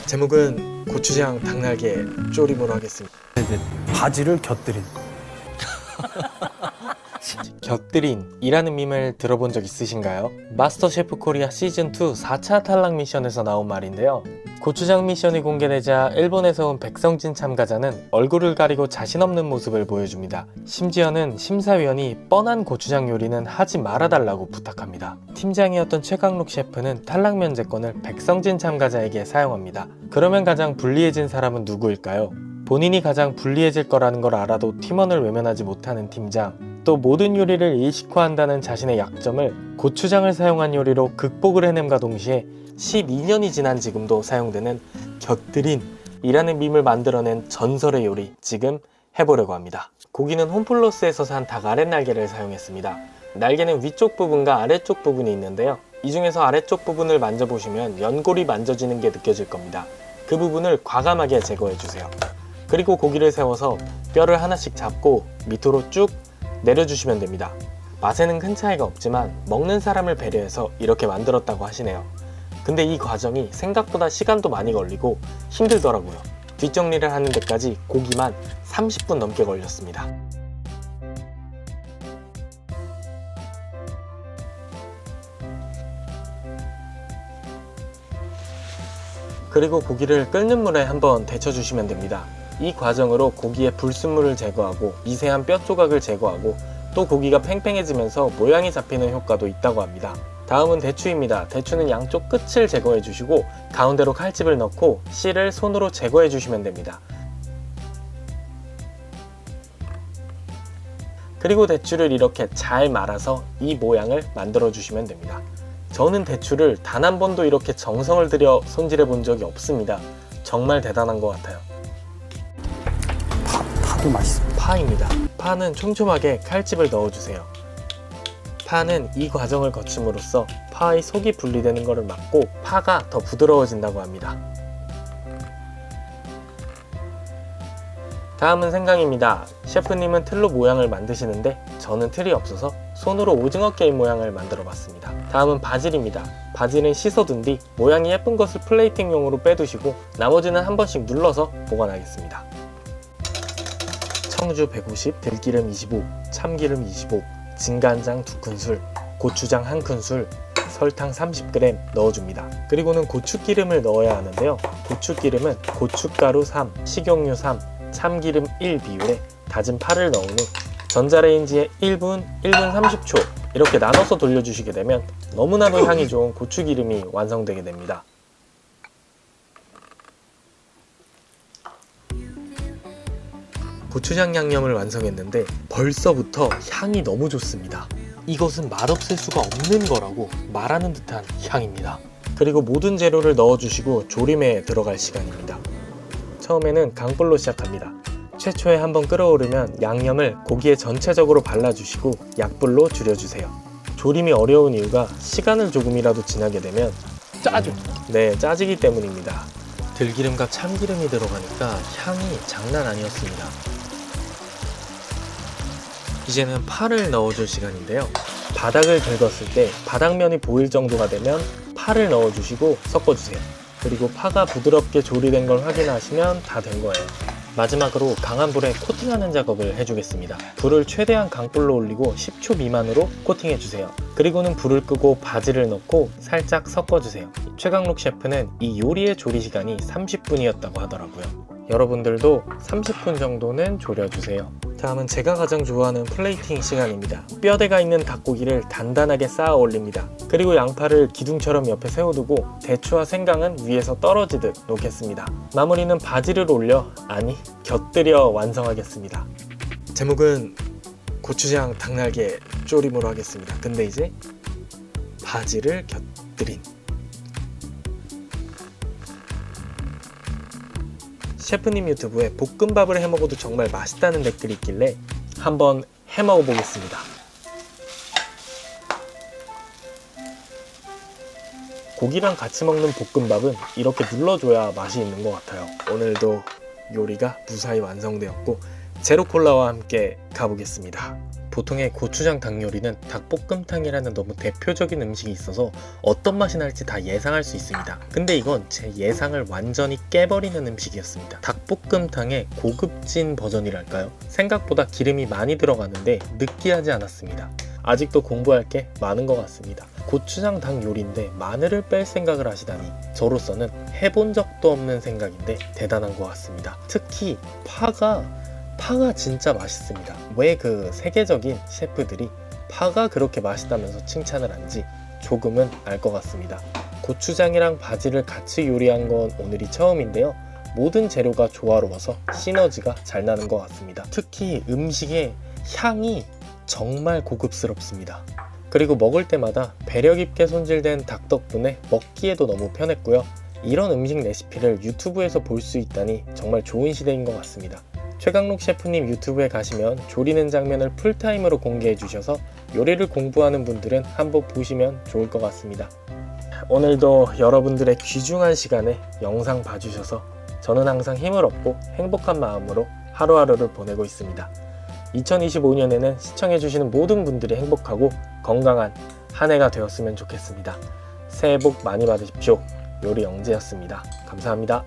제목은 고추장 닭날개 조림으로 하겠습니다. 바지를 곁들인. 곁들인이라는 밈을 들어본 적 있으신가요? 마스터 셰프 코리아 시즌2 4차 탈락 미션에서 나온 말인데요. 고추장 미션이 공개되자 일본에서 온 백성진 참가자는 얼굴을 가리고 자신 없는 모습을 보여줍니다. 심지어는 심사위원이 뻔한 고추장 요리는 하지 말아달라고 부탁합니다. 팀장이었던 최강록 셰프는 탈락 면제권을 백성진 참가자에게 사용합니다. 그러면 가장 불리해진 사람은 누구일까요? 본인이 가장 불리해질 거라는 걸 알아도 팀원을 외면하지 못하는 팀장, 또 모든 요리를 일식화한다는 자신의 약점을 고추장을 사용한 요리로 극복을 해냄과 동시에 12년이 지난 지금도 사용되는 곁들인이라는 밈을 만들어낸 전설의 요리, 지금 해보려고 합니다. 고기는 홈플러스에서 산 닭 아랫날개를 사용했습니다. 날개는 위쪽 부분과 아래쪽 부분이 있는데요. 이 중에서 아래쪽 부분을 만져보시면 연골이 만져지는 게 느껴질 겁니다. 그 부분을 과감하게 제거해주세요. 그리고 고기를 세워서 뼈를 하나씩 잡고 밑으로 쭉 내려주시면 됩니다. 맛에는 큰 차이가 없지만 먹는 사람을 배려해서 이렇게 만들었다고 하시네요. 근데 이 과정이 생각보다 시간도 많이 걸리고 힘들더라고요. 뒷정리를 하는 데까지 고기만 30분 넘게 걸렸습니다. 그리고 고기를 끓는 물에 한번 데쳐주시면 됩니다. 이 과정으로 고기의 불순물을 제거하고 미세한 뼈 조각을 제거하고 또 고기가 팽팽해지면서 모양이 잡히는 효과도 있다고 합니다. 다음은 대추입니다. 대추는 양쪽 끝을 제거해 주시고 가운데로 칼집을 넣고 씨를 손으로 제거해 주시면 됩니다. 그리고 대추를 이렇게 잘 말아서 이 모양을 만들어 주시면 됩니다. 저는 대추를 단 한 번도 이렇게 정성을 들여 손질해 본 적이 없습니다. 정말 대단한 것 같아요. 파도 맛있습니다. 파입니다. 파는 촘촘하게 칼집을 넣어주세요. 파는 이 과정을 거침으로써 파의 속이 분리되는 것을 막고 파가 더 부드러워진다고 합니다. 다음은 생강입니다. 셰프님은 틀로 모양을 만드시는데 저는 틀이 없어서 손으로 오징어 게임 모양을 만들어 봤습니다. 다음은 바질입니다. 바질은 씻어둔 뒤 모양이 예쁜 것을 플레이팅용으로 빼두시고 나머지는 한 번씩 눌러서 보관하겠습니다. 청주 150, 들기름 25, 참기름 25, 진간장 2큰술, 고추장 1큰술, 설탕 30g 넣어줍니다. 그리고는 고추기름을 넣어야 하는데요. 고추기름은 고춧가루 3, 식용유 3, 참기름 1 비율에 다진 파를 넣은 후 전자레인지에 1분, 1분 30초 이렇게 나눠서 돌려주시게 되면 너무나도 향이 좋은 고추기름이 완성되게 됩니다. 고추장 양념을 완성했는데 벌써부터 향이 너무 좋습니다. 이것은 맛없을 수가 없는 거라고 말하는 듯한 향입니다. 그리고 모든 재료를 넣어주시고 조림에 들어갈 시간입니다. 처음에는 강불로 시작합니다. 최초에 한번 끓어오르면 양념을 고기에 전체적으로 발라주시고 약불로 줄여주세요. 조림이 어려운 이유가 시간을 조금이라도 지나게 되면 짜지기 때문입니다. 들기름과 참기름이 들어가니까 향이 장난 아니었습니다. 이제는 파를 넣어줄 시간인데요. 바닥을 긁었을 때 바닥면이 보일 정도가 되면 파를 넣어주시고 섞어주세요. 그리고 파가 부드럽게 조리된 걸 확인하시면 다 된 거예요. 마지막으로 강한 불에 코팅하는 작업을 해주겠습니다. 불을 최대한 강불로 올리고 10초 미만으로 코팅해주세요. 그리고는 불을 끄고 바지를 넣고 살짝 섞어주세요. 최강록 셰프는 이 요리의 조리 시간이 30분이었다고 하더라고요. 여러분들도 30분 정도는 졸여주세요. 다음은 제가 가장 좋아하는 플레이팅 시간입니다. 뼈대가 있는 닭고기를 단단하게 쌓아 올립니다. 그리고 양파를 기둥처럼 옆에 세워두고 대추와 생강은 위에서 떨어지듯 놓겠습니다. 마무리는 바지를 올려, 아니 곁들여 완성하겠습니다. 제목은 고추장 닭날개 조림으로 하겠습니다. 근데 이제 바지를 곁들인. 셰프님 유튜브에 볶음밥을 해먹어도 정말 맛있다는 댓글이 있길래 한번 해먹어 보겠습니다. 고기랑 같이 먹는 볶음밥은 이렇게 눌러줘야 맛이 있는 것 같아요. 오늘도 요리가 무사히 완성되었고 제로콜라와 함께 가보겠습니다. 보통의 고추장 닭 요리는 닭볶음탕이라는 너무 대표적인 음식이 있어서 어떤 맛이 날지 다 예상할 수 있습니다. 근데 이건 제 예상을 완전히 깨버리는 음식이었습니다. 닭볶음탕의 고급진 버전이랄까요? 생각보다 기름이 많이 들어가는데 느끼하지 않았습니다. 아직도 공부할 게 많은 것 같습니다. 고추장 닭 요리인데 마늘을 뺄 생각을 하시다니 저로서는 해본 적도 없는 생각인데 대단한 것 같습니다. 특히 파가 진짜 맛있습니다. 왜 그 세계적인 셰프들이 파가 그렇게 맛있다면서 칭찬을 한지 조금은 알 것 같습니다. 고추장이랑 바지를 같이 요리한 건 오늘이 처음인데요. 모든 재료가 조화로워서 시너지가 잘 나는 것 같습니다. 특히 음식의 향이 정말 고급스럽습니다. 그리고 먹을 때마다 배려 깊게 손질된 닭 덕분에 먹기에도 너무 편했고요. 이런 음식 레시피를 유튜브에서 볼 수 있다니 정말 좋은 시대인 것 같습니다. 최강록 셰프님 유튜브에 가시면 조리는 장면을 풀타임으로 공개해 주셔서 요리를 공부하는 분들은 한번 보시면 좋을 것 같습니다. 오늘도 여러분들의 귀중한 시간에 영상 봐주셔서 저는 항상 힘을 얻고 행복한 마음으로 하루하루를 보내고 있습니다. 2025년에는 시청해주시는 모든 분들이 행복하고 건강한 한 해가 되었으면 좋겠습니다. 새해 복 많이 받으십시오. 요리 영재였습니다. 감사합니다.